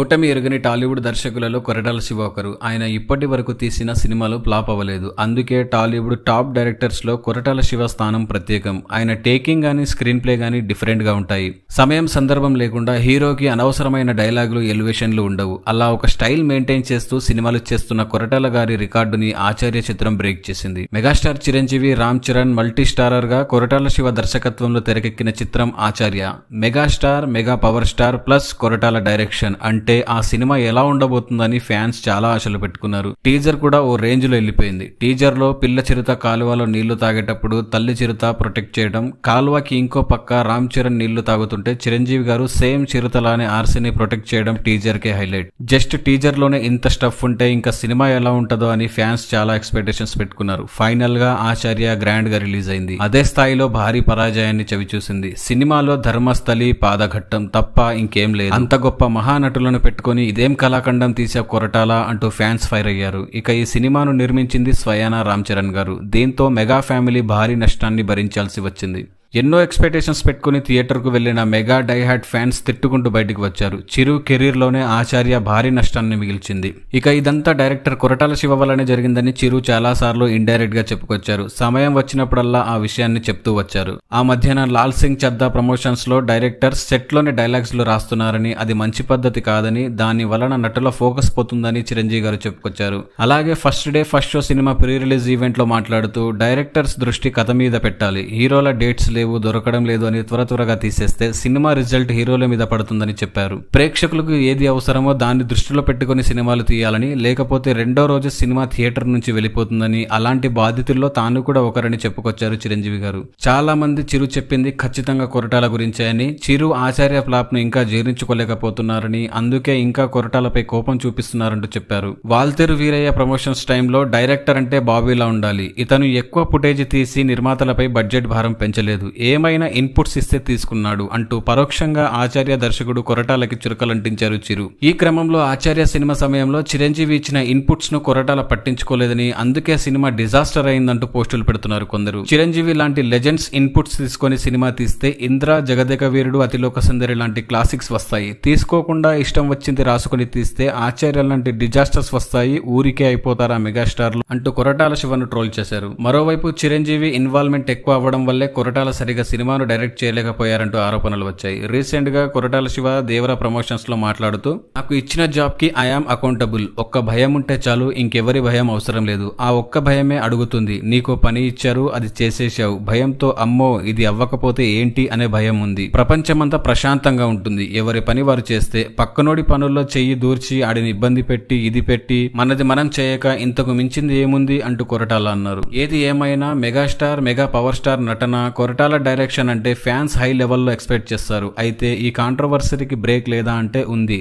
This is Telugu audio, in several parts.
ఓటమి ఎరుగని టాలీవుడ్ దర్శకులలో కొరటాల శివ ఒకరు. ఆయన ఇప్పటి వరకు తీసిన సినిమాలు ఫ్లాప్ అవ్వలేదు. అందుకే టాలీవుడ్ టాప్ డైరెక్టర్స్ లో కొరటాల శివ స్థానం ప్రత్యేకం. ఆయన టేకింగ్ గానీ స్క్రీన్ ప్లే గానీ డిఫరెంట్ గా ఉంటాయి. సమయం సందర్భం లేకుండా హీరోకి అనవసరమైన డైలాగులు ఎలివేషన్లు ఉండవు. అలా ఒక స్టైల్ మెయింటైన్ చేస్తూ సినిమాలు చేస్తున్న కొరటాల గారి రికార్డుని ఆచార్య చిత్రం బ్రేక్ చేసింది. Megastar Chiranjeevi, Ram Charan multi starrer గా కొరటాల శివ దర్శకత్వంలో తెరకెక్కిన చిత్రం Acharya. Megastar, mega power star plus Koratala direction అంటే ఆ సినిమా ఎలా ఉండబోతుందని ఫ్యాన్స్ చాలా ఆశలు పెట్టుకున్నారు. టీజర్ కూడా ఓ రేంజ్ లో వెళ్ళిపోయింది. టీజర్ లో పిల్ల చిరుత కాలువలో నీళ్లు తాగేటప్పుడు తల్లి చిరుత ప్రొటెక్ట్ చేయడం, కాలువకి ఇంకో పక్క రామ్ చరణ్ నీళ్లు తాగుతుంటే చిరంజీవి గారు సేమ్ చిరుతలానే ఆర్సీని ప్రొటెక్ట్ చేయడం టీజర్ కే హైలైట్. జస్ట్ టీజర్ లోనే ఇంత స్టఫ్ ఉంటే ఇంకా సినిమా ఎలా ఉంటుందో అని ఫ్యాన్స్ చాలా ఎక్స్పెక్టేషన్స్ పెట్టుకున్నారు. ఫైనల్ గా ఆచార్య గ్రాండ్ గా రిలీజ్ అయింది. అదే స్థాయిలో భారీ పరాజయాన్ని చవిచూసింది. సినిమాలో ధర్మస్థలి, పాదఘట్టం తప్ప ఇంకేం లేదు. అంత గొప్ప మహానటులను పెట్టుకుని ఇదేం కళాఖండం తీసే కొరటాల అంటూ ఫ్యాన్స్ ఫైర్ అయ్యారు. ఇక ఈ సినిమాను నిర్మించింది స్వయానా రామ్ చరణ్ గారు. దీంతో మెగా ఫ్యామిలీ భారీ నష్టాన్ని భరించాల్సి వచ్చింది. ఎన్నో ఎక్స్పెక్టేషన్స్ పెట్టుకుని థియేటర్ కు వెళ్లిన మెగా డైహార్డ్ ఫ్యాన్స్ తిట్టుకుంటూ బయటకు వచ్చారు. చిరు కెరీర్ లోనే ఆచార్య భారీ నష్టాన్ని మిగిల్చింది. ఇక ఇదంతా డైరెక్టర్ కొరటాల శివ వల్లనే జరిగిందని చిరు చాలా సార్లు ఇండైరెక్ట్ గా చెప్పుకొచ్చారు. సమయం వచ్చినప్పుడల్లా ఆ విషయాన్ని చెప్తూ వచ్చారు. ఆ మధ్యన లాల్ సింగ్ చద్దా ప్రమోషన్స్ లో డైరెక్టర్ సెట్ లోనే డైలాగ్స్ లో రాస్తున్నారని, అది మంచి పద్ధతి కాదని, దాని వలన నటుల ఫోకస్ పోతుందని చిరంజీవి గారు చెప్పుకొచ్చారు. అలాగే first day first show cinema pre release event లో మాట్లాడుతూ డైరెక్టర్స్ దృష్టి కథ మీద పెట్టాలి, హీరోల డేట్స్ దొరకడం లేదు అని త్వరగా తీసేస్తే సినిమా రిజల్ట్ హీరోల మీద పడుతుందని చెప్పారు. ప్రేక్షకులకు ఏది అవసరమో దాన్ని దృష్టిలో పెట్టుకుని సినిమాలు తీయాలని, లేకపోతే రెండో రోజు సినిమా థియేటర్ నుంచి వెళ్ళిపోతుందని, అలాంటి బాధితుల్లో తాను కూడా ఒకరని చెప్పుకొచ్చారు చిరంజీవి గారు. చాలా మంది చిరు చెప్పింది ఖచ్చితంగా కొరటాల గురించే అని, చిరు ఆచార్య ఫ్లాప్ ను ఇంకా జీర్ణించుకోలేకపోతున్నారని, అందుకే ఇంకా కొరటాలపై కోపం చూపిస్తున్నారంటూ చెప్పారు. వాల్తేరు వీరయ్య ప్రమోషన్స్ టైంలో డైరెక్టర్ అంటే బాబీలా ఉండాలి, ఇతను ఎక్కువ ఫుటేజ్ తీసి నిర్మాతలపై బడ్జెట్ భారం పెంచలేదు, ఏమైనా ఇన్పుట్స్ ఇస్తే తీసుకున్నాడు అంటూ పరోక్షంగా ఆచార్య దర్శకుడు కొరటాలకి చురకలంటించారు చిరు. ఈ క్రమంలో ఆచార్య సినిమా సమయంలో చిరంజీవి ఇచ్చిన ఇన్పుట్స్ ను కొరటాల పట్టించుకోలేదని, అందుకే సినిమా డిజాస్టర్ అయిందంటూ పోస్టులు పెడుతున్నారు కొందరు. చిరంజీవి లాంటి లెజెండ్స్ ఇన్పుట్స్ తీసుకొని సినిమా తీస్తే ఇంద్ర, జగదేక వీరుడు, అతిలోక సుందరి లాంటి క్లాసిక్స్ వస్తాయి. తీసుకోకుండా ఇష్టం వచ్చింది రాసుకుని తీస్తే ఆచార్య లాంటి డిజాస్టర్స్ వస్తాయి, ఊరికే అయిపోతారా మెగాస్టార్లు అంటూ కొరటాల శివను ట్రోల్ చేశారు. మరోవైపు చిరంజీవి ఇన్వాల్వ్మెంట్ ఎక్కువ అవ్వడం వల్లే కొరటాల సరిగా సినిమాను డైరెక్ట్ చేయలేకపోయారంటూ ఆరోపణలు వచ్చాయి. రీసెంట్ గా కొరటాల శివ దేవరా ప్రమోషన్స్ లో మాట్లాడుతూ, నాకు ఇచ్చిన జాబ్ కి ఐఆమ్ అకౌంటబుల్, ఒక్క భయం ఉంటే చాలు, ఇంకెవరి భయం అవసరం లేదు, ఆ ఒక్క భయమే అడుగుతుంది, నీకో పని ఇచ్చారు అది చేసేశావు, భయంతో అమ్మో ఇది అవ్వకపోతే ఏంటి అనే భయం ఉంది. ప్రపంచమంతా ప్రశాంతంగా ఉంటుంది, ఎవరి పని వారు చేస్తే. పక్కనోడి పనుల్లో చెయ్యి దూర్చి ఆడిని ఇబ్బంది పెట్టి ఇది పెట్టి మనది మనం చేయక ఇంతకు మించింది ఏముంది అంటూ కొరటాల అన్నారు. ఏది ఏమైనా మెగాస్టార్, మెగా పవర్ స్టార్ నటన, కొరటాల డైరెక్షన్ అంటే ఫ్యాన్స్ హై లెవెల్లో ఎక్స్పెక్ట్ చేస్తారు. అయితే ఈ కాంట్రవర్సరీకి బ్రేక్ లేదా అంటే ఉంది.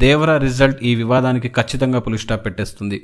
దేవరా రిజల్ట్ ఈ వివాదానికి ఖచ్చితంగా ఫుల్ స్టాప్ పెట్టేస్తుంది.